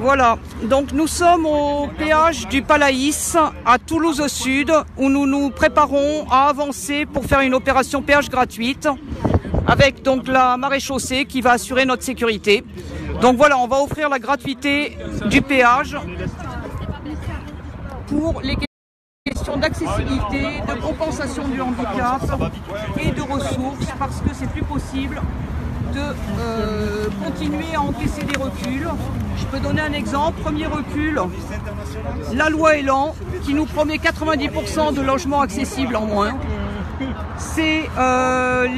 Voilà, donc nous sommes au péage du Palaïs à Toulouse au sud où nous nous préparons à avancer pour faire une opération péage gratuite avec donc la maréchaussée qui va assurer notre sécurité. Donc voilà, on va offrir la gratuité du péage pour les questions d'accessibilité, de compensation du handicap et de ressources parce que c'est plus possible de continuer à encaisser des reculs. Je peux donner un exemple. Premier recul, la loi Elan qui nous promet 90% de logements accessibles en moins. C'est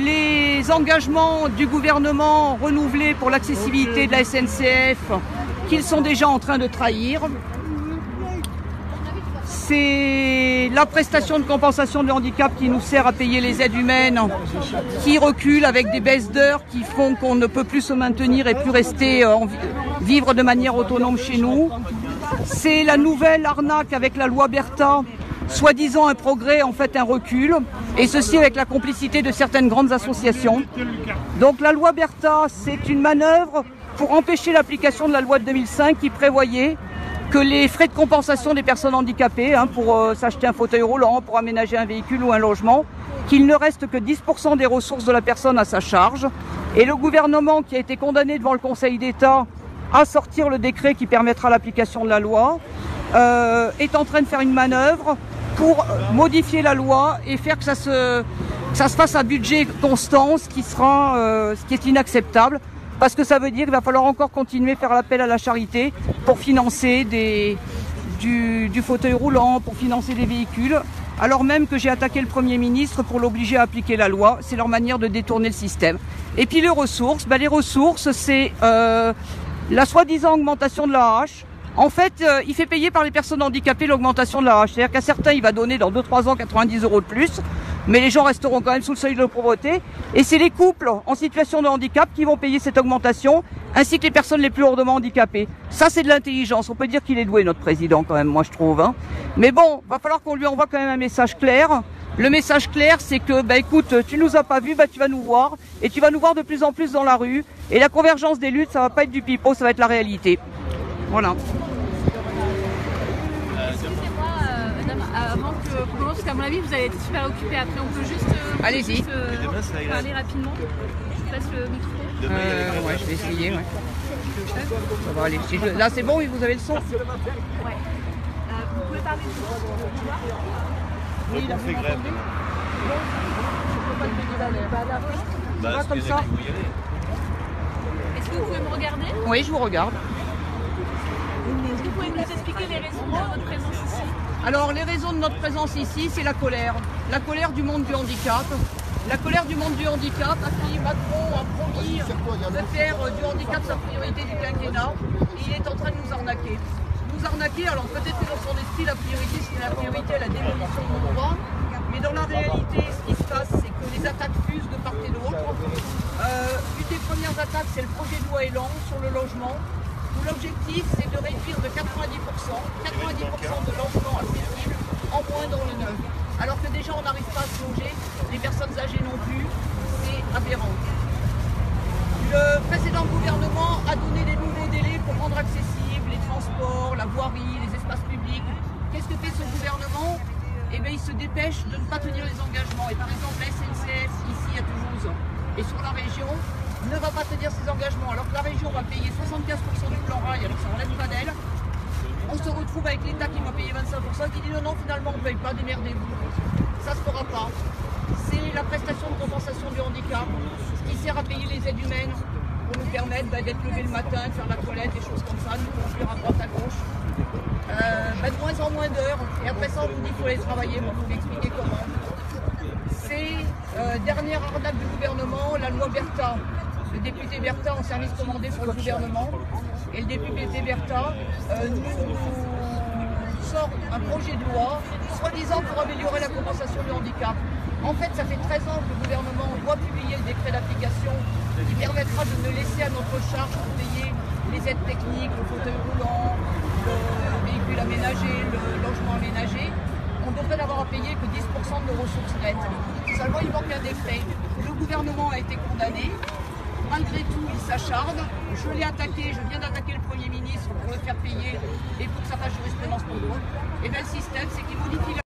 les engagements du gouvernement renouvelés pour l'accessibilité de la SNCF qu'ils sont déjà en train de trahir. C'est la prestation de compensation de handicap qui nous sert à payer les aides humaines qui reculent avec des baisses d'heures qui font qu'on ne peut plus se maintenir et plus rester vivre de manière autonome chez nous. C'est la nouvelle arnaque avec la loi Bertha, soi-disant un progrès, en fait un recul, et ceci avec la complicité de certaines grandes associations. Donc la loi Bertha, c'est une manœuvre pour empêcher l'application de la loi de 2005 qui prévoyait que les frais de compensation des personnes handicapées, pour s'acheter un fauteuil roulant, pour aménager un véhicule ou un logement, qu'il ne reste que 10% des ressources de la personne à sa charge. Et le gouvernement, qui a été condamné devant le Conseil d'État à sortir le décret qui permettra l'application de la loi, est en train de faire une manœuvre pour modifier la loi et faire que ça se fasse à budget constant, ce qui est inacceptable. Parce que ça veut dire qu'il va falloir encore continuer à faire l'appel à la charité pour financer du fauteuil roulant, pour financer des véhicules, alors même que j'ai attaqué le Premier ministre pour l'obliger à appliquer la loi. C'est leur manière de détourner le système. Et puis les ressources, c'est la soi-disant augmentation de l'AAH. En fait, il fait payer par les personnes handicapées l'augmentation de l'AAH. C'est-à-dire qu'à certains, il va donner dans 2-3 ans 90 € de plus. Mais les gens resteront quand même sous le seuil de pauvreté. Et c'est les couples en situation de handicap qui vont payer cette augmentation, ainsi que les personnes les plus lourdement handicapées. Ça, c'est de l'intelligence. On peut dire qu'il est doué, notre président, quand même, moi, je trouve. Mais bon, va falloir qu'on lui envoie quand même un message clair. Le message clair, c'est que, écoute, tu nous as pas vus, tu vas nous voir. Et tu vas nous voir de plus en plus dans la rue. Et la convergence des luttes, ça va pas être du pipeau, ça va être la réalité. Voilà. Avant qu'on commence, parce qu'à mon avis, vous allez être super occupé après. On peut juste, allez-y. Parler rapidement. Je passe le micro. Ouais, je vais essayer. Ouais. Ça va aller. Là, c'est bon, vous avez le son. Ouais. Vous pouvez parler de vous. Oui, il a fait grève. Ça va comme ça. Est-ce que vous pouvez me regarder? Oui, je vous regarde. Est-ce que vous pouvez nous expliquer les raisons de votre présence ici? Alors, les raisons de notre présence ici, c'est la colère. La colère du monde du handicap. La colère du monde du handicap à qui Macron a promis de faire du handicap sa priorité du quinquennat. Et il est en train de nous arnaquer. Nous arnaquer, alors peut-être que dans son esprit, la priorité, c'est la priorité à la démolition de nos droits. Mais dans la réalité, ce qui se passe, c'est que les attaques fusent de part et d'autre. Une des premières attaques, c'est le projet de loi Elan sur le logement. Où l'objectif, c'est de réduire de 90% de logements accessibles en moins dans le neuf. Alors que déjà, on n'arrive pas à se loger, les personnes âgées non plus, c'est aberrant. Le précédent gouvernement a donné des nouveaux délais pour rendre accessibles les transports, la voirie, les espaces publics. Qu'est-ce que fait ce gouvernement? Eh bien, il se dépêche de ne pas tenir les engagements. Et par exemple, la SNCF, ici à Toulouse, et sur la région, ne va pas tenir ses engagements, alors que la région va payer 75% du plan rail, alors ça enlève pas d'elle. On se retrouve avec l'État qui va payer 25%, qui dit non, finalement on ne paye pas, démerdez-vous. Ça ne se fera pas. C'est la prestation de compensation du handicap, ce qui sert à payer les aides humaines pour nous permettre d'être levés le matin, de faire la toilette, des choses comme ça, de nous conduire à droite, à gauche. De moins en moins d'heures, et après ça on nous dit qu'il faut aller travailler, pour vous expliquer comment. C'est dernière arnaque du gouvernement, la loi Bertha. Le député Bertha en service commandé pour le gouvernement. Et le député Bertha nous sort un projet de loi, soi-disant pour améliorer la compensation du handicap. En fait, ça fait 13 ans que le gouvernement doit publier le décret d'application qui permettra de ne laisser à notre charge pour payer les aides techniques, le fauteuil roulant, le véhicule aménagé, le logement aménagé. On devrait n'avoir à payer que 10% de nos ressources nettes. Seulement, il manque un décret. Le gouvernement a été condamné. Malgré tout, il s'acharne. Je l'ai attaqué, je viens d'attaquer le Premier ministre pour le faire faire payer et pour que ça fasse jurisprudence pour nous. Et bien le système, c'est qu'il modifie la...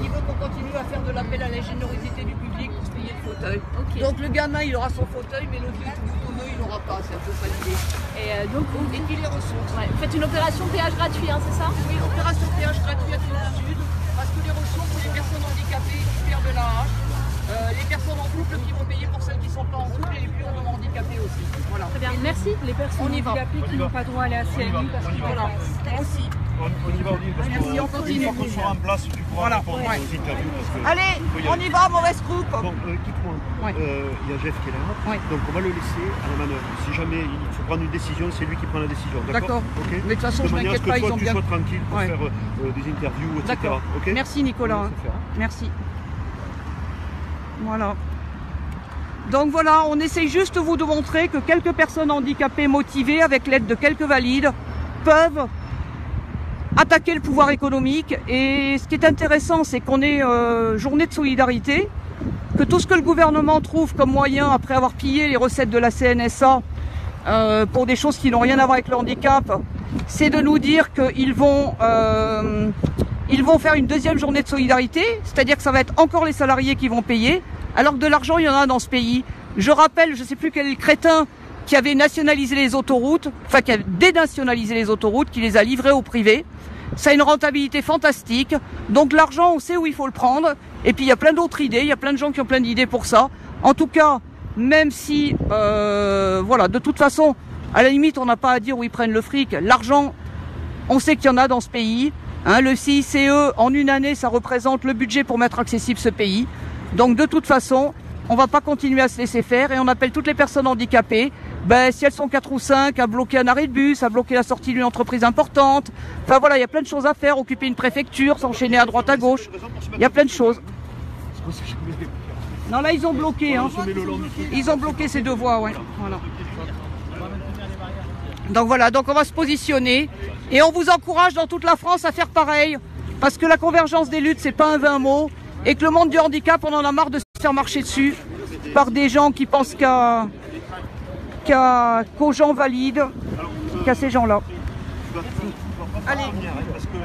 Il veut qu'on continue à faire de l'appel à la générosité du public pour se payer le fauteuil. Okay. Donc le gamin, il aura son fauteuil, mais le vieux tout boutonneux, il n'aura pas. C'est un peu ça l'idée. Et puis les ressources. Ouais. Vous faites une opération péage gratuit, hein, c'est ça? Oui, opération péage gratuit à Toulouse Sud, parce que les ressources pour les personnes handicapées qui perdent de la hache, les personnes en couple qui vont payer pour celles qui ne sont pas en couple et les plus handicapés aussi. Voilà. Très bien, merci. Les personnes handicapées qui n'ont pas droit à aller à CMU parce que voilà. Aussi. On y va, merci, on continue. Une fois qu'on sera en place, tu pourras répondre aux interviews. Parce que allez, on y va, mauvaise groupe. Bon, quitte-moi. Il y a Jeff qui est là. Donc on va le laisser à la manœuvre. Si jamais il faut prendre une décision, c'est lui qui prend la décision. D'accord. Okay. Mais de toute façon, je ne m'inquiète pas, ils ont bien... tu sois tranquille pour faire des interviews, etc. D'accord. Okay. Merci Nicolas. Merci. Voilà. Donc voilà, on essaye juste de vous montrer que quelques personnes handicapées motivées, avec l'aide de quelques valides, peuvent attaquer le pouvoir économique. Et ce qui est intéressant, c'est qu'on est journée de solidarité, que tout ce que le gouvernement trouve comme moyen, après avoir pillé les recettes de la CNSA pour des choses qui n'ont rien à voir avec le handicap, c'est de nous dire qu'ils vont faire une deuxième journée de solidarité, c'est-à-dire que ça va être encore les salariés qui vont payer, alors que de l'argent, il y en a dans ce pays. Je rappelle, je ne sais plus quel est le crétin qui avait nationalisé les autoroutes, enfin qui a dénationalisé les autoroutes, qui les a livrées au privé. Ça a une rentabilité fantastique. Donc l'argent, on sait où il faut le prendre. Et puis il y a plein d'autres idées, il y a plein de gens qui ont plein d'idées pour ça. En tout cas, même si, voilà, de toute façon, à la limite, on n'a pas à dire où ils prennent le fric. L'argent, on sait qu'il y en a dans ce pays. Hein, le CICE, en une année, ça représente le budget pour mettre accessible ce pays. Donc de toute façon, on ne va pas continuer à se laisser faire et on appelle toutes les personnes handicapées, si elles sont 4 ou 5, à bloquer un arrêt de bus, à bloquer la sortie d'une entreprise importante. Enfin voilà, il y a plein de choses à faire, occuper une préfecture, s'enchaîner à droite à gauche. Il y a plein de choses. Non là ils ont bloqué, hein. Ils ont bloqué ces deux voies, ouais. Voilà. Donc voilà, donc on va se positionner et on vous encourage dans toute la France à faire pareil, parce que la convergence des luttes, c'est pas un vain mot. Et que le monde du handicap, on en a marre de se faire marcher dessus par des gens qui pensent qu'aux gens valides, qu'à ces gens-là. Allez. Parce que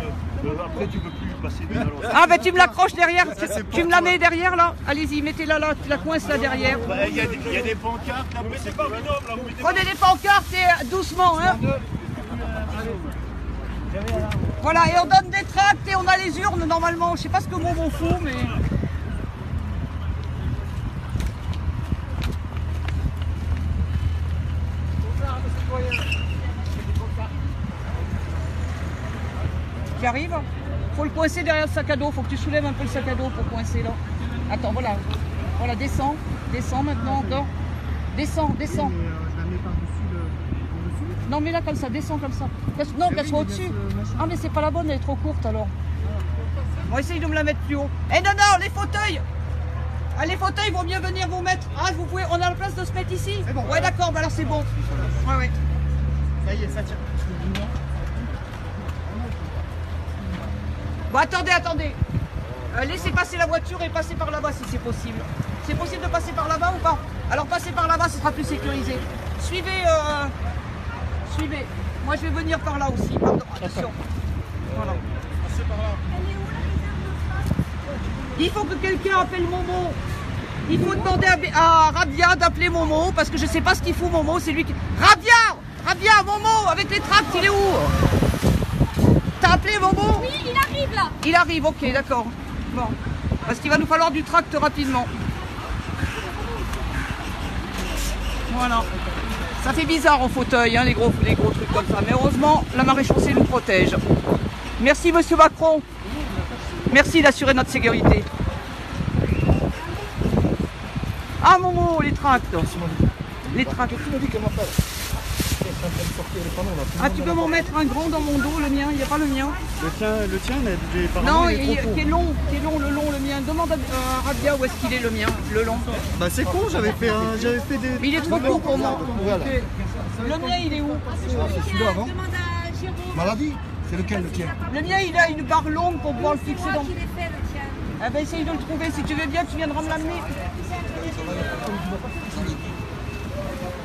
après tu peux plus passer de ballon. Ah ben tu me l'accroches derrière, tu me la mets derrière là. Allez-y, mettez-la là, tu la coinces là derrière. Il y a des pancartes là, mais c'est pas énorme là. Prenez des pancartes et doucement, hein. Voilà, et on donne des tracts et on a les urnes normalement. Je sais pas ce que Momo fout, mais... Tu arrives? Faut le coincer derrière le sac à dos. Faut que tu soulèves un peu le sac à dos pour coincer là. Attends, voilà. Voilà, descends. Descends maintenant encore. Descends, descends. Non mais là comme ça, descends comme ça. Non, qu'elle soit au-dessus. Ah mais c'est pas la bonne, elle est trop courte alors. On va essayer de me la mettre plus haut. Eh non, non, les fauteuils. Ah, les fauteuils vont mieux venir vous mettre. Ah vous pouvez, on a la place de se mettre ici. Bon, ouais d'accord, bah alors c'est bon. Ouais, ouais. Ça y est, ça tient. Bon attendez, attendez. Laissez passer la voiture et passez par là-bas si c'est possible. C'est possible de passer par là-bas ou pas? Alors passez par là-bas, ce sera plus sécurisé. Suivez... Suivez. Moi je vais venir par là aussi. Pardon, attention. Voilà. Il faut que quelqu'un appelle Momo. Il faut demander à Rabia d'appeler Momo parce que je sais pas ce qu'il fout Momo. C'est lui qui... Rabia, Rabia, Momo avec les tracts, il est où? T'as appelé Momo? Oui, il arrive là. Il arrive, ok, d'accord. Bon. Parce qu'il va nous falloir du tract rapidement. Voilà. Ça fait bizarre en fauteuil, hein, les gros trucs comme ça. Mais heureusement, la maréchaussée nous protège. Merci, monsieur Macron. Merci d'assurer notre sécurité. Ah, Momo, les tracts. Les tracts. Ah, tu peux m'en mettre un grand dans mon dos, le mien, il n'y a pas le mien. Le tien, non, qui est long, le mien. Demande à Rabia où est-ce qu'il est le mien, le long. Bah c'est con, j'avais fait des... Mais il est trop court pour moi. Voilà. Le mien, il est où? C'est celui-là avant. Maladie. C'est lequel le tien? Le mien, il a une barre longue pour pouvoir le fixer dans... Ah ben essaye de le trouver, si tu veux bien, tu viendras me l'amener.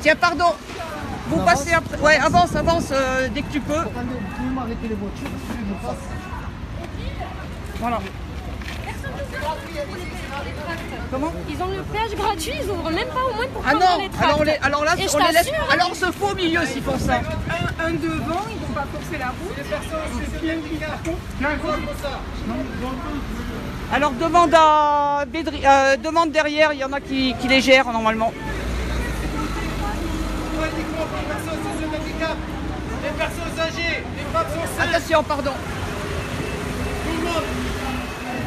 Tiens, pardon. Vous passez après. Ouais, avance dès que tu peux. Attendez, vous pouvez m'arrêter les voitures parce que je me passe. Voilà. Comment? Ils ont le péage gratuit, ils ouvrent même pas au moins pour Ah prendre non, les tracts. alors là, Et on les laisse. t'assure, Alors on se fout au milieu s'ils font ça. Un devant, ils vont pas forcer la route. Les personnes, Alors demande à Bédri, demande derrière, il y en a qui les gèrent normalement. Les personnes âgées, les femmes sont seules. Attention, pardon. Tout le monde.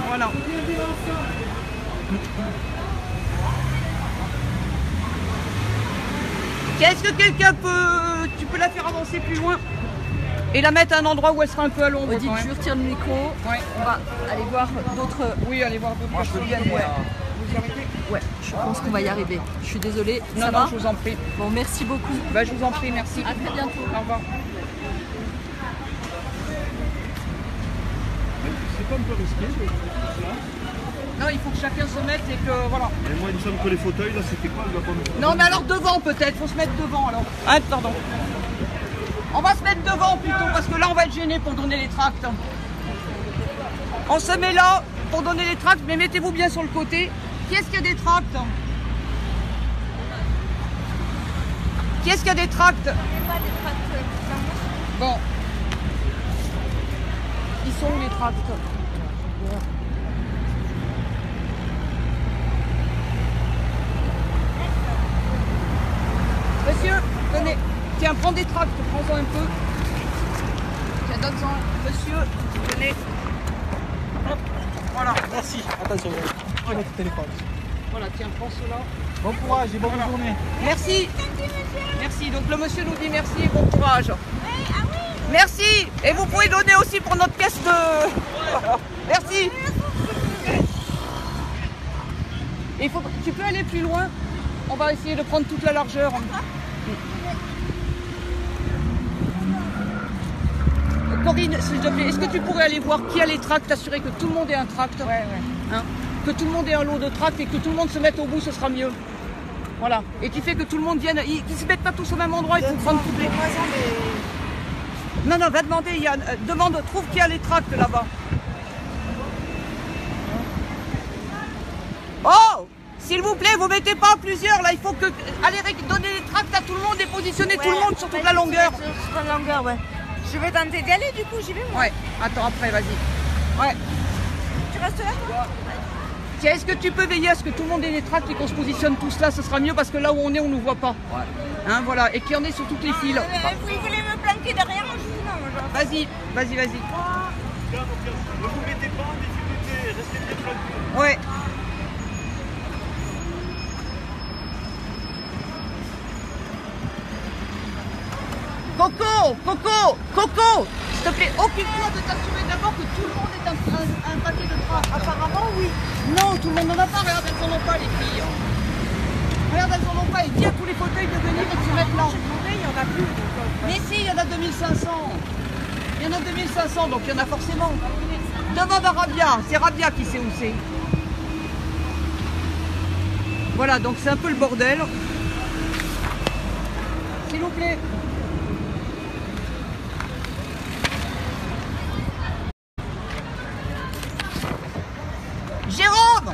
Voilà. Est-ce que quelqu'un peut... Tu peux la faire avancer plus loin et la mettre à un endroit où elle sera un peu à l'ombre. Odile, tu retires le micro. Ouais. On va aller voir d'autres. Oui, allez voir d'autres personnes. Vous y arrêtez? Ouais, je pense qu'on va y arriver. Je suis désolée. Non, Ça non, va? je vous en prie. Bon, merci beaucoup. Bah, je vous en prie, merci. À très bientôt. Au revoir. C'est pas un peu risqué Non, il faut que chacun se mette et que... Voilà. Et moi, il me semble que les fauteuils, là, c'était quoi? Non, mais alors devant peut-être, faut se mettre devant alors. Ah, pardon. On va se mettre devant plutôt, parce que là on va être gêné pour donner les tracts. On se met là pour donner les tracts, mais mettez-vous bien sur le côté. Qui est-ce qui a des tracts? Qui est-ce qui a des tracts? Bon. Ils sont où les tracts? Monsieur, tenez. Tiens, prends des tracts, prends-en un peu. Tiens, donne-en. Monsieur, tenez. Hop, voilà. Merci. Attention, je votre téléphone. Voilà, tiens, prends cela. Bon courage et bonne journée. Merci. Merci. Donc le monsieur nous dit merci et bon courage. Merci. Et vous pouvez donner aussi pour notre pièce de... Merci. Et tu peux aller plus loin? On va essayer de prendre toute la largeur. Corinne, s'il te plaît, est-ce que tu pourrais aller voir qui a les tracts, t'assurer que tout le monde ait un tract? Ouais. Hein, que tout le monde ait un lot de tracts et que tout le monde se mette au bout, ce sera mieux. Voilà. Et tu fais que tout le monde vienne. Ils ne se mettent pas tous au même endroit, il faut prendre toutes les... Non, va demander, demande, trouve qui a les tracts là-bas. Oh! S'il vous plaît, vous mettez pas plusieurs là, il faut que... Allez donner les tracts à tout le monde et positionner tout le monde sur toute la longueur. Sur la longueur, ouais. Je vais tenter d'y aller, du coup, j'y vais, moi. Ouais, attends, après, vas-y. Ouais. Tu restes là, toi? Tiens, est-ce que tu peux veiller à ce que tout le monde ait les tracts et qu'on se positionne tous là? Ce sera mieux parce que là où on est, on ne nous voit pas. Ouais. Hein, voilà, et qu'il y en ait sur toutes les files. Vous voulez me planquer derrière, moi, je dis non. Vas-y. Ne vous mettez pas en difficulté, restez bien tranquille. Ouais. Coco, s'il te plaît, occupe-toi de t'assurer d'abord que tout le monde ait un paquet de tracts. Apparemment, oui. Non, tout le monde n'en a pas. Regarde, elles n'en ont pas, les filles. Regarde, elles n'en ont pas. Et dis à tous les fauteuils de venir et de se mettre là. Il n'y en a plus. Mais si, il y en a 2500. Il y en a 2500, donc il y en a forcément. Demande à Rabia. C'est Rabia qui sait où c'est. Voilà, donc c'est un peu le bordel. S'il vous plaît. Jérôme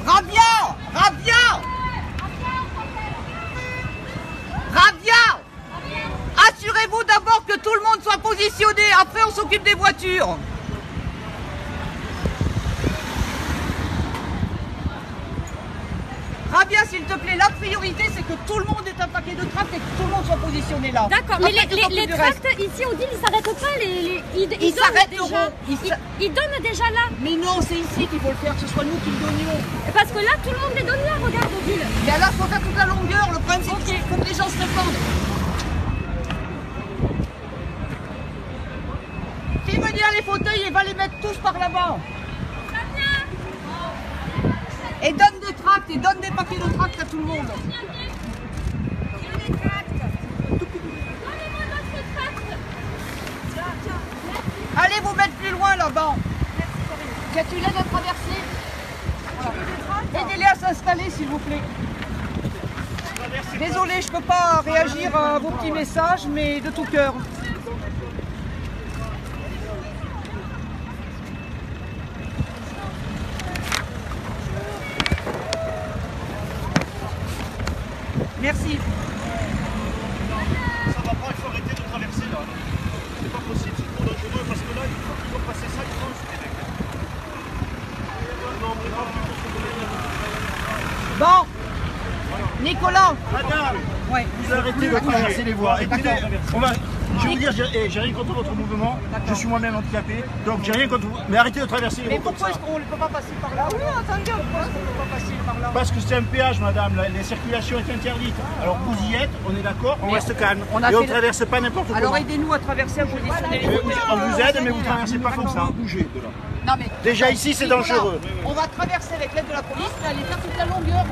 Rabia assurez-vous d'abord que tout le monde soit positionné, après on s'occupe des voitures. Rabia, s'il te plaît, la priorité c'est que tout le monde ait un paquet de tracts et que tout le monde soit positionné là. D'accord, mais les tracts ici, on dit ils s'arrêtent pas, ils s'arrêtent déjà. Ils donnent déjà là. Mais non, c'est ici qu'il faut le faire, que ce soit nous qui le donnions. Parce que là, tout le monde les donne là, regarde Odile. Mais là, il faut faire toute la longueur, le problème c'est qu'il faut que les gens se répandent. Qui me dit les fauteuils et va les mettre tous par là-bas. Et donne des tracts, et donne des papiers de tracts à tout le monde. Allez vous mettre plus loin là-bas. Tiens, tu l'aides à traverser. Voilà. Aidez-les à s'installer, s'il vous plaît. Désolé, je ne peux pas réagir à vos petits messages, mais de tout cœur. Merci. Ça va pas, il faut arrêter de traverser là. C'est pas possible, c'est trop dangereux parce que là, il faut qu'ils vont passer ça, ils foncent les mecs. Non, mais pas Bon, Nicolas. Madame, Ouais. vous arrêtez de traverser les voies. Écoutez, je vais vous dire, j'ai rien contre votre mouvement. Je suis moi-même handicapé, donc j'ai rien contre vous. Mais arrêtez de traverser les voies. Mais pourquoi est-ce qu'on ne peut pas passer par là? Oui, attendez, pourquoi est-ce qu'on ne peut pas passer par là? Parce que c'est un péage, madame, la circulation est interdite. Alors vous y êtes, on est d'accord, on reste calme. On a et on fait ne traverse pas n'importe comment. Alors aidez-nous à traverser, à positionner les fauteuils. On vous aide, mais vous ne traversez pas comme ça. Bougez de là. Non, mais Déjà ici, c'est Nicolas, dangereux. On va traverser avec l'aide de la police, mais aller faire toute la longueur.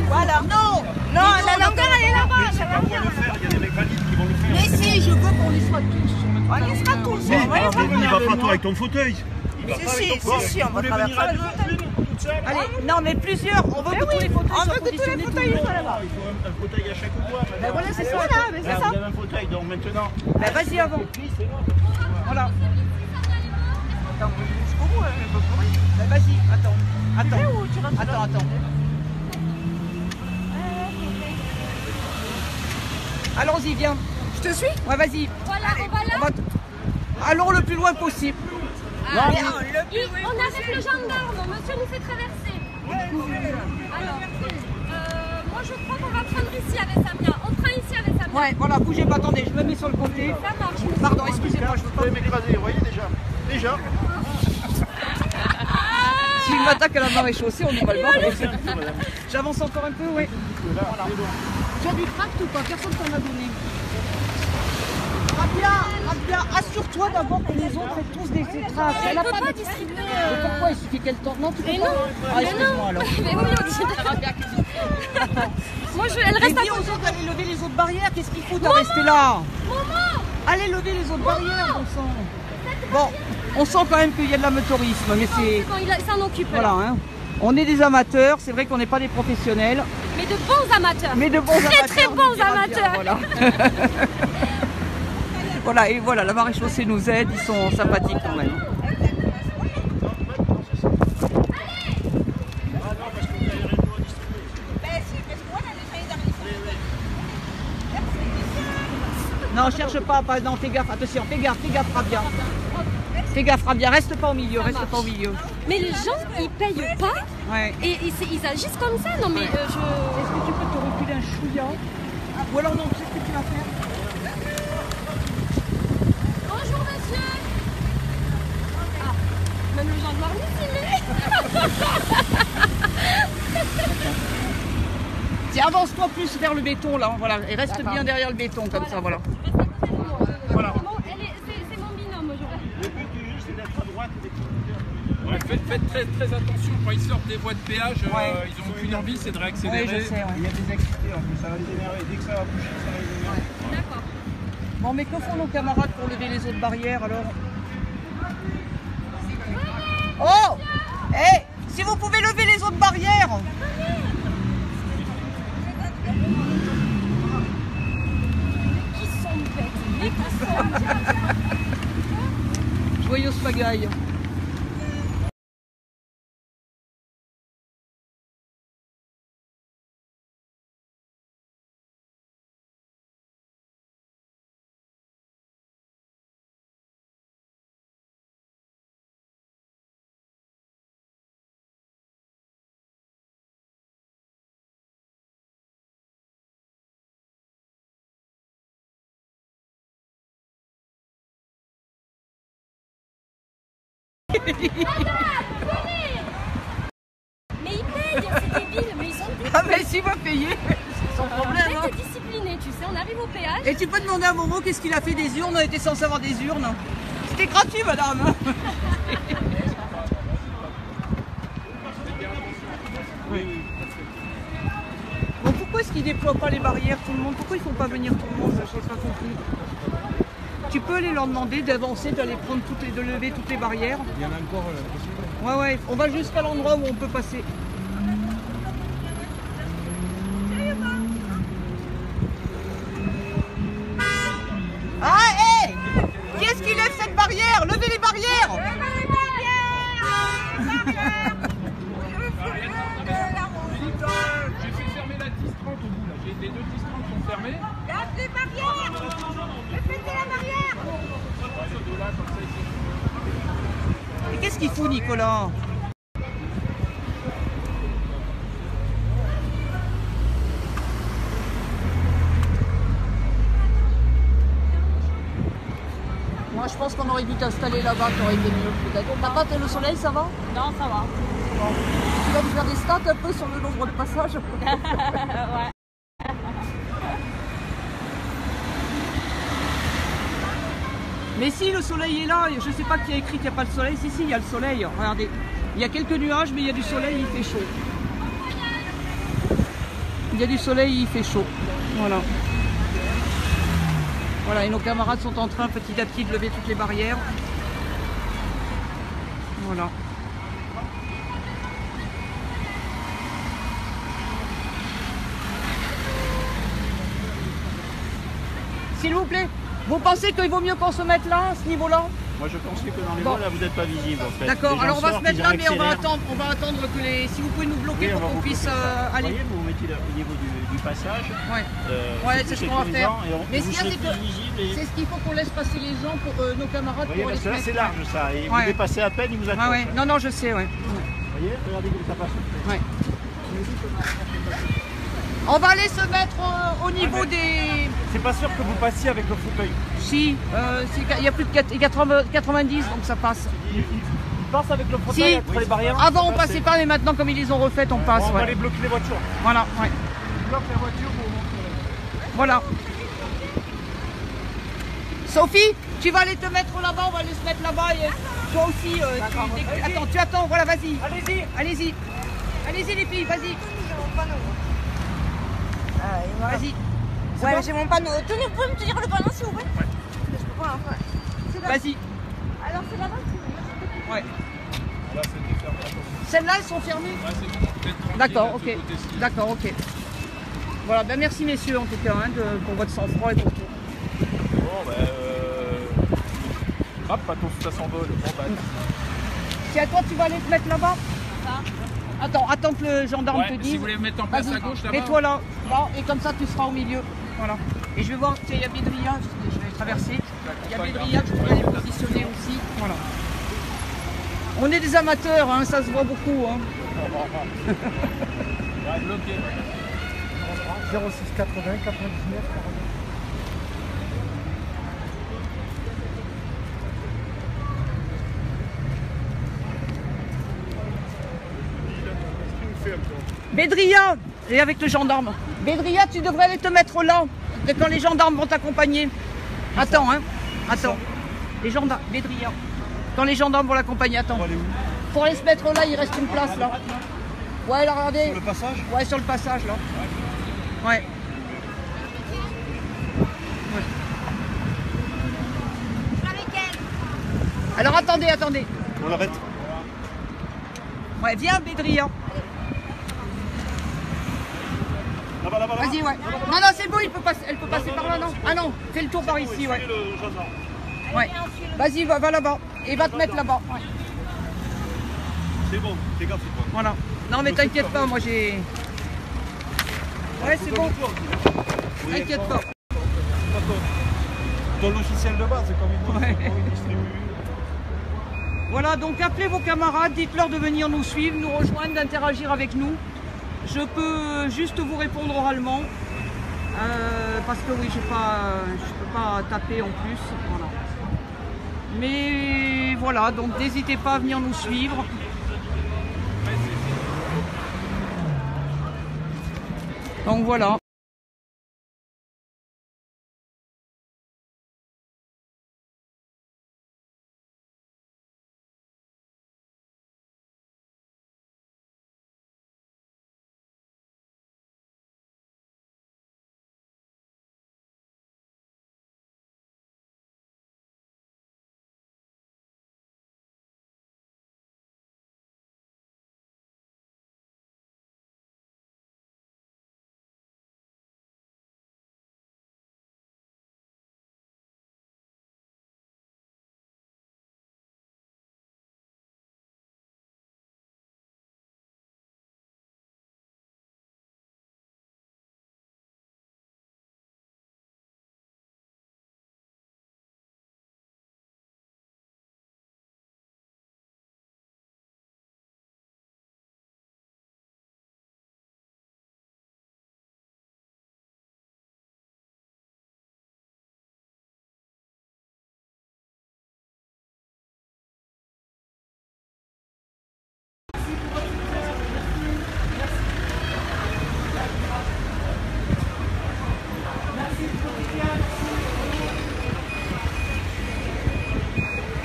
Voilà. Non, Non, la longueur, elle est là-bas. C'est pas pour le faire, il y a des mecs valides qui vont le faire. mais si, je veux qu'on y soit tous. On y sera tous. Mais il va pas toi avec ton fauteuil. Il va pas Si, avec ton fauteuil. si, on va Vous voulez traverser venir à le deux, une, toute seule? Allez, non, mais plusieurs. On veut que tous les fauteuils soient positionnés. soient là-bas. Il faut un fauteuil à chaque fois. Ben voilà, c'est ça. Voilà, mais c'est Là, ça. vous avez un fauteuil, donc maintenant. Ben vas-y avant. Voilà. Attends, jusqu'au bout, ben vas-y, attends. Attends. Allons-y, viens. Je te suis. Ouais, vas-y. Voilà, on va là. On va- Allons le plus loin possible. On arrête le gendarme. Monsieur nous fait traverser. Alors, moi je crois qu'on va prendre ici avec Samia. On prend ici avec Samia. Ouais, voilà, bougez pas, attendez, je me mets sur le côté. Ça marche. Pardon, excusez-moi, je veux Vous pas. pouvez m'écraser, vous voyez déjà. S'il m'attaque à la marée chaussée, on est mal barré. J'avance encore un peu, oui. Voilà. Tu as du tract ou pas? Personne t'en a donné. Rabia, assure-toi d'abord que les autres aient tous des tracts. Elle a peut pas de- distribuer. Mais pourquoi? Il suffit qu'elle tente. Non, tu peux Mais pas. non. Ah, Mais excuse-moi non. alors. Mais oui, on Moi, elle Et reste à dis aux côté. autres d'aller lever les autres barrières. Qu'est-ce qu'il faut? T'as resté là. Allez lever les autres barrières, bon sang. Bon, on sent quand même qu'il y a de l'amateurisme, mais c'est... C'est bon, il s'en occupe. Voilà, Là. hein. On est des amateurs, c'est vrai qu'on n'est pas des professionnels, Mais de bons amateurs. mais de bons amateurs. Très on bons dira bien, amateurs. Voilà. Voilà, et voilà, la maréchaussée nous aide, ils sont sympathiques quand même. Non, cherche pas, non, fais gaffe, attention, fais gaffe, Rabia. Fais gaffe, Rabia, reste pas au milieu, reste pas au milieu. Mais les gens, ils payent pas Ouais. et ils agissent comme ça. Non, mais Est-ce que tu peux te reculer un chouïa? Ou alors non, tu sais ce que tu vas faire? Bonjour, monsieur. Ah, même le gendarme ici, Tiens, avance-toi plus vers le béton, là, voilà, et reste bien derrière le béton, comme ça, voilà. Voilà. C'est mon binôme aujourd'hui. Le but du jeu, c'est d'être à droite des conducteurs. Ouais, faites très attention quand ils sortent des voies de péage, Ouais. ils n'ont qu'une envie, c'est de réaccélérer. Oui, je sais, Il y a des excités en plus, ça va les énerver. Dès que ça va bouger, ça va les énerver. D'accord. Bon, mais que font nos camarades pour lever les autres barrières, alors? Oh! Eh! Si vous pouvez lever les autres barrières! Qui sont bêtes. Mais qui sont bêtes. Joyeuse pagaille. Mais ils payent, c'est débile. Mais ils sont débiles. Ah, mais s'il va payer, c'est son problème, hein. D'être disciplinés, tu sais. On arrive au péage. Et tu peux demander à Momo qu'est-ce qu'il a fait des urnes? On était censé avoir des urnes. C'était gratuit, madame. Bon, pourquoi est-ce qu'ils déploient pas les barrières, tout le monde? Pourquoi ils font pas venir tout le monde? Je n'ai pas compris. Tu peux aller leur demander d'avancer, d'aller prendre de lever toutes les barrières. Il y en a encore possible. Ouais, on va jusqu'à l'endroit où on peut passer. sont fermés. Garde les barrières. Respectez la barrière. Et qu'est-ce qu'il fout, Nicolas? Moi, je pense qu'on aurait dû t'installer là-bas, ça aurait été mieux peut-être. T'as pas le soleil, ça va? Non, ça va. Bon. Tu vas nous faire des stats un peu sur le nombre de passages? Ouais. Mais si, le soleil est là, je sais pas qui a écrit qu'il n'y a pas le soleil. Si, il y a le soleil. Regardez, il y a quelques nuages, mais il y a du soleil, il fait chaud. Il y a du soleil, il fait chaud. Voilà. Voilà, et nos camarades sont en train petit à petit de lever toutes les barrières. Voilà. S'il vous plaît, vous pensez qu'il vaut mieux qu'on se mette là, à ce niveau-là? Moi je pense que dans les Bon. voies là vous n'êtes pas visible en fait. D'accord, Les gens alors on va se sortent, mettre ils là, mais on va accélèrent. attendre que les... Si vous pouvez nous bloquer Oui, on pour va qu'on vous puisse bloquer. Vous aller. voyez, vous vous mettez là, au niveau du passage. Ouais, ouais, c'est ce qu'on va faire. Mais ce vous qu'il y a, serez c'est que plus visible et... c'est ce qu'il faut qu'on laisse passer les gens pour nos camarades Vous voyez, pour aller parce que se là mettre. c'est large ça, et Ouais. vous dépassez à peine, il vous accroche. Ouais, ouais. Non, non, je sais, ouais. Vous voyez, regardez comme ça passe. Ouais. On va aller se mettre au niveau des... C'est pas sûr que vous passiez avec le fauteuil. Si, il y a plus de 90, donc ça passe. Il passe avec le fauteuil Si, entre les barrières. avant on passait pas, mais maintenant comme ils les ont refaites, on passe. On va Ouais. aller bloquer les voitures. Voilà, ouais. On bloque la voiture pour montrer. Voilà. Sophie, tu vas aller te mettre là-bas, on va aller se mettre là-bas. Et toi aussi, attends, tu attends, voilà, vas-y. Allez-y. Allez-y. Allez-y les filles, vas-y. Vas-y. Ouais, j'ai mon panneau. Tenez, vous pouvez me tenir le panneau s'il vous plaît? Je peux pas, ouais. C'est là. Vas-y. Alors c'est là-bas. Ouais. Là, c'était fermé. Celles-là, elles sont fermées. Ouais, c'est bon. Peut-être tranquille, D'accord, de ok. ce côté-ci. D'accord, ok. Voilà, ben merci messieurs en tout cas pour votre sang-froid et pour tout. Bon, hop, ça s'envole. Bon, bah, Si à toi tu vas aller te mettre là-bas. Attends que le gendarme te ouais, dise. si vous voulez me mettre en place Vas-y, à gauche là-bas. mets-toi là, et comme ça tu seras au milieu. Voilà. Et je vais voir, il y a Bédria, je vais traverser. Il y a Bédria que je vais aller positionner aussi. Voilà. On est des amateurs, hein, ça se voit beaucoup. Hein. Ouais, bloqué. 06 80 99 40. Bédria, et avec le gendarme. Bédria, tu devrais aller te mettre là, quand les gendarmes vont t'accompagner. Attends, hein. Attends. Les gendarmes, Bédria. Quand les gendarmes vont l'accompagner, attends. Pour aller se mettre là, il reste une place là. Ouais, là, regardez. Sur le passage. Ouais, sur le passage là. Ouais. Avec elle. Alors attendez. On l'arrête. Ouais, viens Bédria. Là-bas. Vas-y, ouais. Non, c'est bon, elle peut passer par là, non? Ah non, fais le tour par ici, ouais. Le gendarme. Ouais. Vas-y, va là-bas. Et va te mettre là-bas. Ouais. C'est bon, fais gaffe toi. Voilà. Non, mais t'inquiète pas, moi j'ai... Ouais, c'est bon. T'inquiète pas. Ton logiciel de base, c'est comme il distribue. Voilà, donc appelez vos camarades, dites-leur de venir nous suivre, nous rejoindre, d'interagir avec nous. Je peux juste vous répondre oralement, parce que oui, je peux pas taper en plus. Voilà. Mais voilà, donc n'hésitez pas à venir nous suivre. Donc voilà.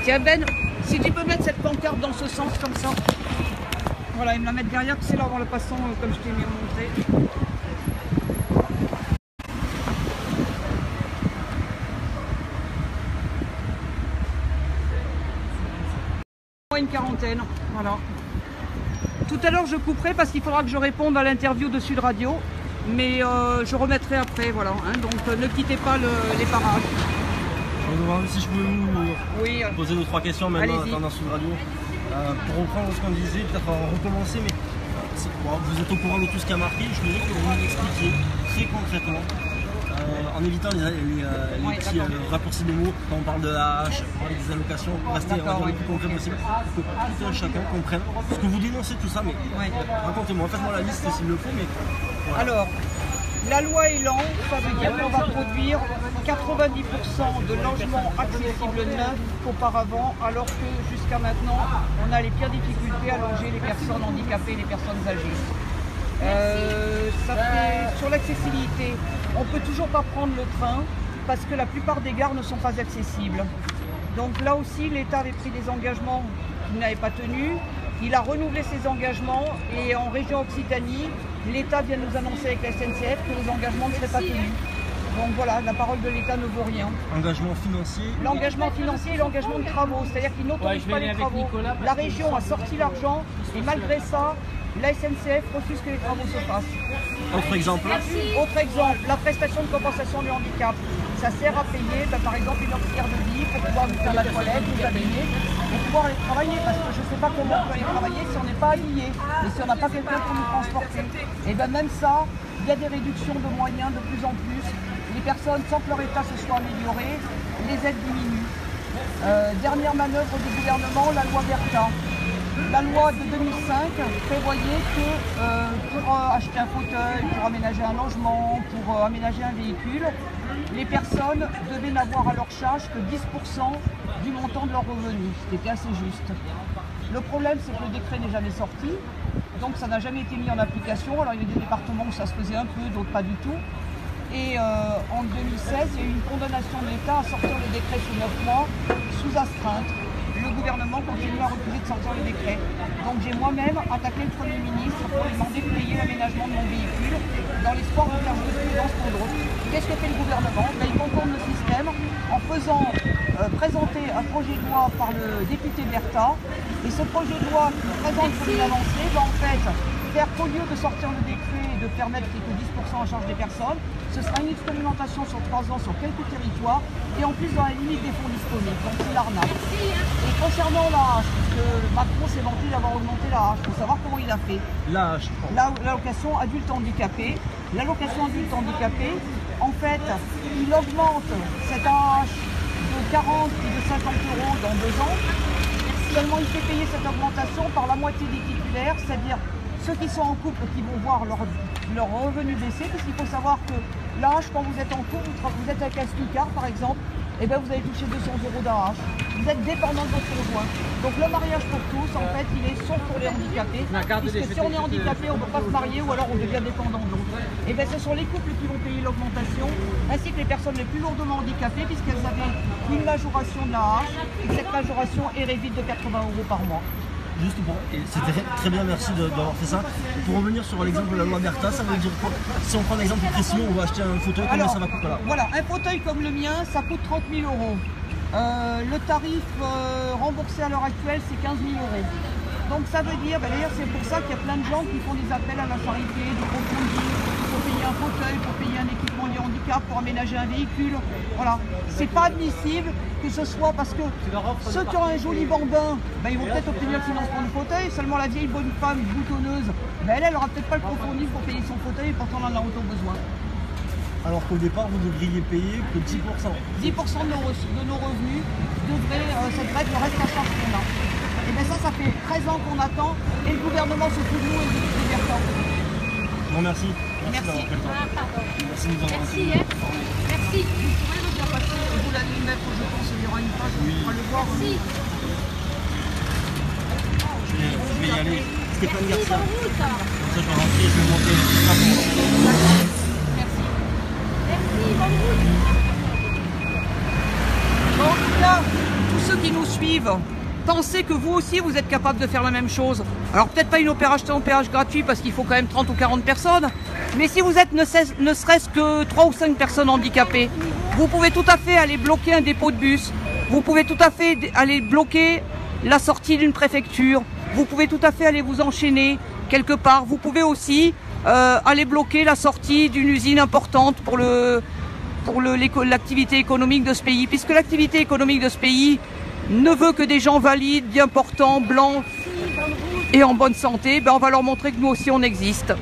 Tiens Ben, si tu peux mettre cette pancarte dans ce sens comme ça. Voilà, il me la mettre derrière, c'est là avant le passant comme je t'ai mis montré. Une quarantaine, voilà. Tout à l'heure je couperai parce qu'il faudra que je réponde à l'interview de Sud Radio, mais je remettrai après, voilà. Hein, donc ne quittez pas les parages. Je vais demander si je peux vous poser 2-3 questions maintenant dans Sud Radio. Pour reprendre ce qu'on disait, peut-être recommencer, mais vous êtes au courant de tout ce qui a marqué. Je voudrais que vous nous expliquiez très concrètement, en évitant les petits raccourcis de mots, quand on parle de la hache, on parle des allocations, restez le plus concret possible, pour que tout un chacun comprenne ce que vous dénoncez, tout ça, mais racontez-moi, faites-moi la liste s'il le faut. Mais voilà. Alors, la loi Elan, ça veut dire qu'on va produire 90% de logements accessibles neufs qu'auparavant, alors que jusqu'à maintenant, on a les pires difficultés à loger les personnes handicapées et les personnes âgées. Ça fait, sur l'accessibilité, on ne peut toujours pas prendre le train parce que la plupart des gares ne sont pas accessibles. Donc là aussi, l'État avait pris des engagements qu'il n'avait pas tenus. Il a renouvelé ses engagements et en région Occitanie, l'État vient nous annoncer avec la SNCF que les engagements ne seraient pas tenus. Donc voilà, la parole de l'État ne vaut rien. Engagement financier. L'engagement financier et l'engagement de travaux, c'est-à-dire qu'ils n'autorisent pas les travaux. La région a sorti l'argent et malgré ça, la SNCF refuse que les travaux se fassent. Autre exemple. Autre exemple, la prestation de compensation du handicap. Ça sert à payer, par exemple, une auxiliaire de vie pour pouvoir nous faire la toilette, nous habiller et pouvoir aller travailler. Parce que je ne sais pas comment on peut aller travailler si on n'est pas habillé et si on n'a pas quelqu'un pour nous transporter. Et bien même ça, il y a des réductions de moyens de plus en plus. Les personnes, sans que leur état se soit amélioré, les aides diminuent. Dernière manœuvre du gouvernement, la loi Bertha. La loi de 2005 prévoyait que pour acheter un fauteuil, pour aménager un logement, pour aménager un véhicule, les personnes devaient n'avoir à leur charge que 10% du montant de leur revenu, ce qui était assez juste. Le problème, c'est que le décret n'est jamais sorti, donc ça n'a jamais été mis en application. Alors il y a des départements où ça se faisait un peu, d'autres pas du tout. Et en 2016, il y a eu une condamnation de l'État à sortir le décret sous 9 mois, sous astreinte. Le gouvernement continue à refuser de sortir le décret. Donc j'ai moi-même attaqué le Premier ministre pour lui demander de payer l'aménagement de mon véhicule dans l'espoir de faire jurisprudence pour d'autres. Qu'est-ce que fait le gouvernement? Il contourne le système en faisant présenter un projet de loi par le député Bertha. Et ce projet de loi qui présente comme une avancée va en fait faire qu'au lieu de sortir le décret et de permettre qu'il y ait que 10% en charge des personnes, ce sera une expérimentation sur 3 ans sur quelques territoires et en plus dans la limite des fonds disponibles. Donc c'est l'arnaque. Et concernant la hache, puisque Macron s'est vanté d'avoir augmenté la hache, il faut savoir comment il a fait. La hache. L'allocation adulte handicapé. L'allocation adulte handicapé, en fait, il augmente cette hache de 40 et de 50 € dans 2 ans. Seulement il fait payer cette augmentation par la moitié des titulaires, c'est-à-dire ceux qui sont en couple qui vont voir leur revenu baisser, puisqu'il faut savoir que l'AH, quand vous êtes en couple, vous êtes avec un SMICAR par exemple, et bien vous allez toucher 200 € d'AH. Vous êtes dépendant de votre conjoint. Donc le mariage pour tous, en fait, il est sauf pour les handicapés, puisque si on est handicapé, on ne peut pas se marier ou alors on devient dépendant de l'autre. Et bien ce sont les couples qui vont payer l'augmentation, ainsi que les personnes les plus lourdement handicapées, puisqu'elles avaient une majoration de l'AH, et cette majoration est réduite de 80 € par mois. Juste pour, et c'était très bien, merci d'avoir fait ça. Pour revenir sur l'exemple de la loi Bertha, ça veut dire quoi? Si on prend l'exemple précis, on va acheter un fauteuil, combien ça va coûter là? Voilà, un fauteuil comme le mien, ça coûte 30 000 €. Le tarif remboursé à l'heure actuelle, c'est 15 000 €. Donc ça veut dire, d'ailleurs c'est pour ça qu'il y a plein de gens qui font des appels à la charité, du crowdfunding, pour payer un fauteuil, pour payer un équipement de handicap, pour aménager un véhicule. Voilà, c'est pas admissible que ce soit parce que ceux qui ont un joli bambin, ils vont peut-être obtenir le financement du fauteuil, seulement la vieille bonne femme boutonneuse, elle aura peut-être pas le crowdfunding pour payer son fauteuil et pourtant elle en a autant besoin. Alors qu'au départ, vous devriez payer que 10%. 10% de nos revenus, ça devrait être le reste à charge qu'on a. Et bien ça fait 13 ans qu'on attend et le gouvernement se fout de nous et de toutes les personnes. Bon, merci. Merci. Merci de nous avoir Merci. Merci. Vous l'allez le mettre, je pense, il y aura une page, on pourra le voir. Merci. Je vais y aller. Stéphane Garcia. Bonne route. Comme ça, je vais rentrer, je vais monter. Merci, bonne route. Bon, en tout cas, tous ceux qui nous suivent, arrive, pensez que vous aussi vous êtes capable de faire la même chose. Alors peut-être pas une opération péage gratuit parce qu'il faut quand même 30 ou 40 personnes, mais si vous êtes ne serait-ce que 3 ou 5 personnes handicapées, vous pouvez tout à fait aller bloquer un dépôt de bus, vous pouvez tout à fait aller bloquer la sortie d'une préfecture, vous pouvez tout à fait aller vous enchaîner quelque part, vous pouvez aussi aller bloquer la sortie d'une usine importante pour l'activité économique de ce pays, puisque l'activité économique de ce pays ne veut que des gens valides, bien portants, blancs et en bonne santé. Ben on va leur montrer que nous aussi on existe.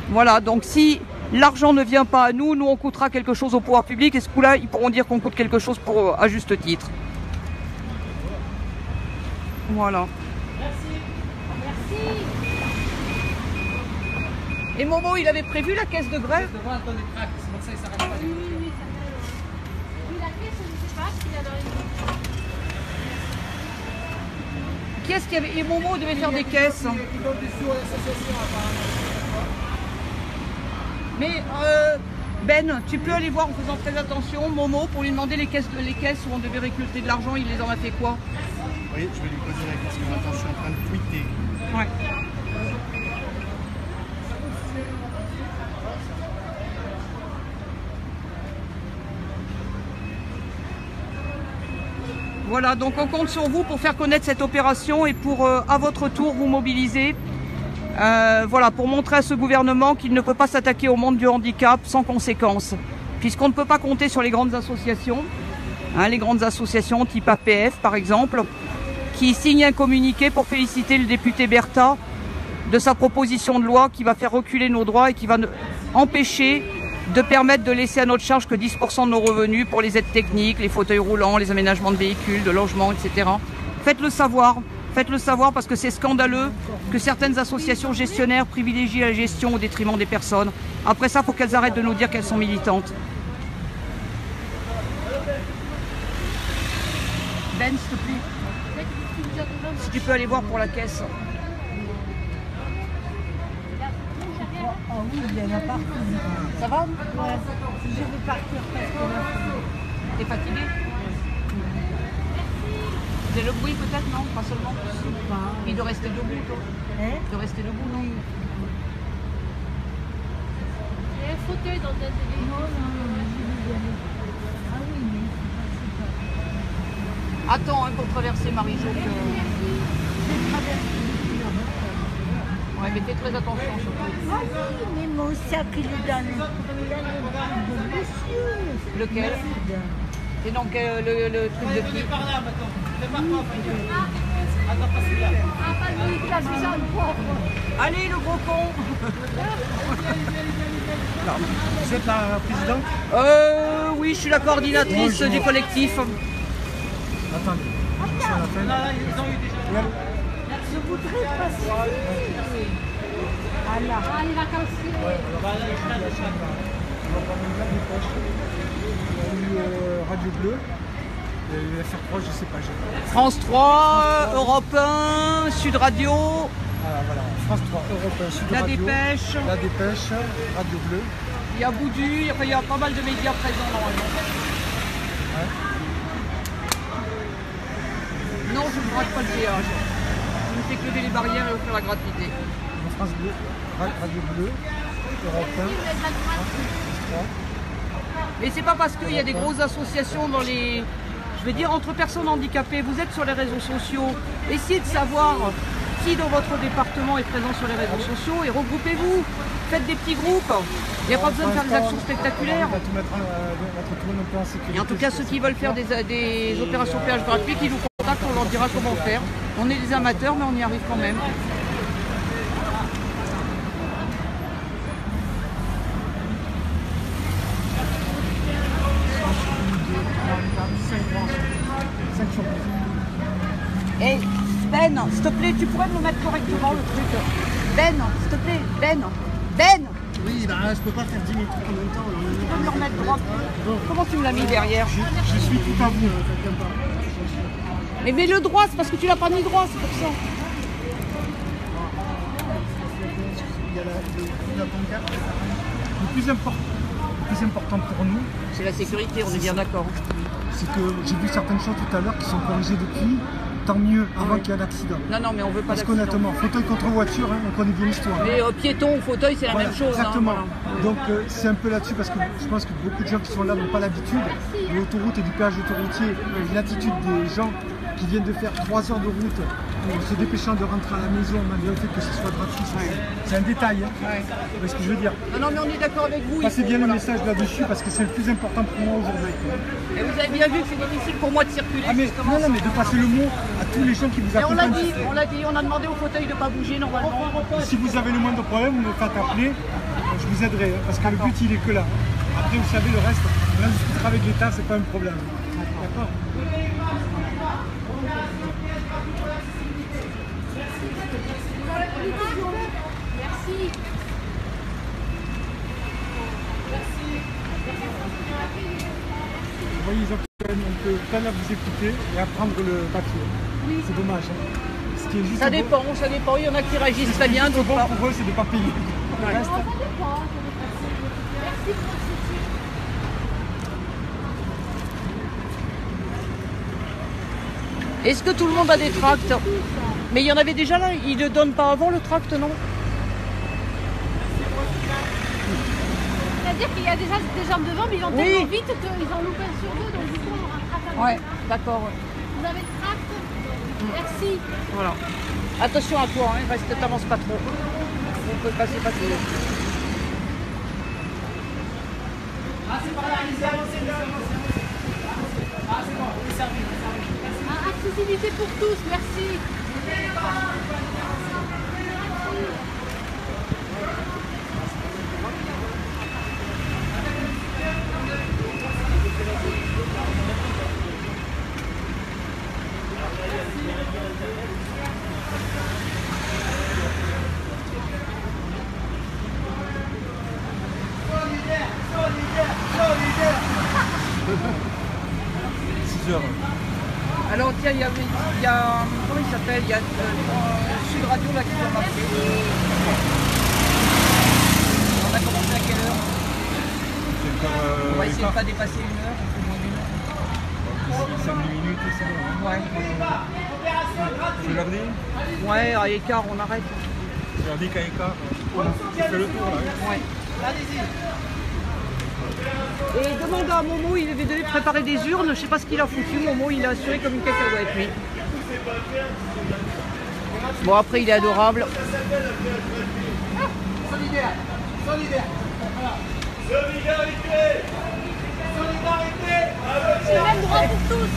Voilà, donc si l'argent ne vient pas à nous, nous on coûtera quelque chose au pouvoir public, et ce coup-là ils pourront dire qu'on coûte quelque chose à juste titre. Voilà. Merci. Et Momo, il avait prévu la caisse de grève? Oui, la caisse, je ne sais pas s'il y en a une. Qui est-ce qu'il y avait? Et Momo devait faire des caisses. Mais Ben, tu peux aller voir en faisant très attention Momo pour lui demander les caisses où on devait récolter de l'argent, il les en a fait quoi? Oui, je vais lui poser la question. Attends, je suis en train de tweeter. Ouais. Voilà, donc on compte sur vous pour faire connaître cette opération et pour, à votre tour, vous mobiliser. Voilà, pour montrer à ce gouvernement qu'il ne peut pas s'attaquer au monde du handicap sans conséquence. Puisqu'on ne peut pas compter sur les grandes associations, hein, les grandes associations type APF par exemple, qui signent un communiqué pour féliciter le député Bertha de sa proposition de loi qui va faire reculer nos droits et qui va empêcher de permettre de laisser à notre charge que 10% de nos revenus pour les aides techniques, les fauteuils roulants, les aménagements de véhicules, de logements, etc. Faites-le savoir parce que c'est scandaleux que certaines associations gestionnaires privilégient la gestion au détriment des personnes. Après ça, il faut qu'elles arrêtent de nous dire qu'elles sont militantes. Ben, s'il te plaît, si tu peux aller voir pour la caisse. Ah oui, il y en a partout. Ça va? Ouais. Je vais partir parce que là... T'es fatigué? C'est le bruit peut-être, non? Pas seulement. Et de rester debout, toi? Hein? De rester debout, non? Il y a un fauteuil dans ta télé. Non, je vais y aller. Ah oui, mais c'est pas... Attends, hein, pour traverser Marie-Jo. Je traverse. Ouais, mais fais très attention surtout. Ah oui, mais mon sac, il est dans le monsieur. Lequel? Et donc le truc de qui? Allez, le gros con. Vous êtes la présidente? Oui, je suis la coordinatrice du collectif. Attendez, je suis à la fin. Je voudrais passer. Ah là. Ah, les vacances. On va prendre une carte de poche. Il y a eu Radio Bleu. Et FR3, je sais pas. France 3, Europe 1, Sud Radio. Voilà, France 3, Europe 1, Sud Radio. La Dépêche, Radio Bleu. Il y a Boudu, enfin, il y a pas mal de médias présents normalement. Ouais. Non, je ne braque pas le péage. Je ne fais que lever les barrières et offrir la gratuité. France Bleu, Radio Bleu, Europe 1, France 3. Mais c'est pas parce qu'il y a des grosses associations dans les... Je veux dire, entre personnes handicapées, vous êtes sur les réseaux sociaux. Essayez de savoir qui dans votre département est présent sur les réseaux sociaux et regroupez-vous. Faites des petits groupes. Il n'y a pas besoin de faire des actions spectaculaires. On va tout mettre un peu en sécurité. Et en tout cas, ceux qui veulent faire des opérations péage gratuites, qui nous contactent, on leur dira comment faire. On est des amateurs, mais on y arrive quand même. Hey, Ben, s'il te plaît, tu pourrais me mettre correctement le truc. Ben, s'il te plaît, Ben. Oui, bah je peux pas faire 10 000 trucs en même temps. Tu peux me le remettre droit. Comment tu me l'as mis derrière? Je suis tout à vous, quelqu'un pas. Mais mets-le droit, c'est parce que tu l'as pas mis droit, c'est pour ça. Il y a la pancarte. Le plus important pour nous, C'est la sécurité, on est bien d'accord. c'est que j'ai vu certaines choses tout à l'heure qui sont corrigées depuis. tant mieux avant qu'il y ait un accident. Non, non, mais on veut pas Parce d'accident. qu'honnêtement, fauteuil contre voiture, hein, on connaît bien l'histoire. Mais piéton ou fauteuil, c'est la même chose. Exactement. Hein, voilà. Donc c'est un peu là-dessus parce que je pense que beaucoup de gens qui sont là n'ont pas l'habitude de l'autoroute et du péage autoroutier. L'attitude des gens qui viennent de faire 3 heures de route en se dépêchant de rentrer à la maison malgré le fait que ce soit gratuit. C'est un détail. Hein. Ouais. Vous voyez ce que je veux dire? Non, mais on est d'accord avec vous. Passez bien le message là-dessus parce que c'est le plus important pour moi aujourd'hui. Et vous avez bien vu que c'est difficile pour moi de circuler. Ah mais, non, mais de passer le mot à tous les gens qui vous Et on l'a accompagnent. dit, on a demandé au fauteuil de ne pas bouger normalement. Si vous avez le moindre problème, vous me faites appeler, je vous aiderai, hein, parce que le but il est que là. Après vous savez le reste, on discutera avec l'État, c'est pas un problème. D'accord. Merci. Vous voyez, ils ont on peut pas là vous écouter et apprendre le papier. Oui. C'est dommage. Hein. Ce qui est juste Ça dépend. Il y en a qui réagissent très bien, d'autres bon pas. pour eux, c'est de ne pas payer. Le reste, Ça dépend. Merci pour le soutien. Est-ce que tout le monde a des tracts? Mais il y en avait déjà là, ils ne donnent pas avant le tract, non? C'est-à-dire qu'il y a déjà des gens devant, mais ils vont tellement vite qu'ils en loupent un sur deux, donc du coup on rattrape. Ouais, d'accord. Vous avez le tract? Merci. Voilà. Attention à toi, hein, reste, t'avances pas trop. On peut passer. Accessibilité pour tous, merci. Alors tiens, il y a comment il s'appelle? Il y a Sud Radio là qui doit m'appeler. On a commencé à quelle heure? On va essayer de ne pas dépasser 1 heure, un peu moins d'1 heure. 5 minutes, c'est bon. Ouais. Je leur dis? Ouais, à écart, on arrête. Je leur dis qu'à écart, tu fais le tour là. Ouais. Et demande à Momo, il avait donné de préparer des urnes, je sais pas ce qu'il a foutu, Momo il a assuré comme une cacahuète lui. Bon après il est adorable. Solidaire. C'est le même droit pour tous.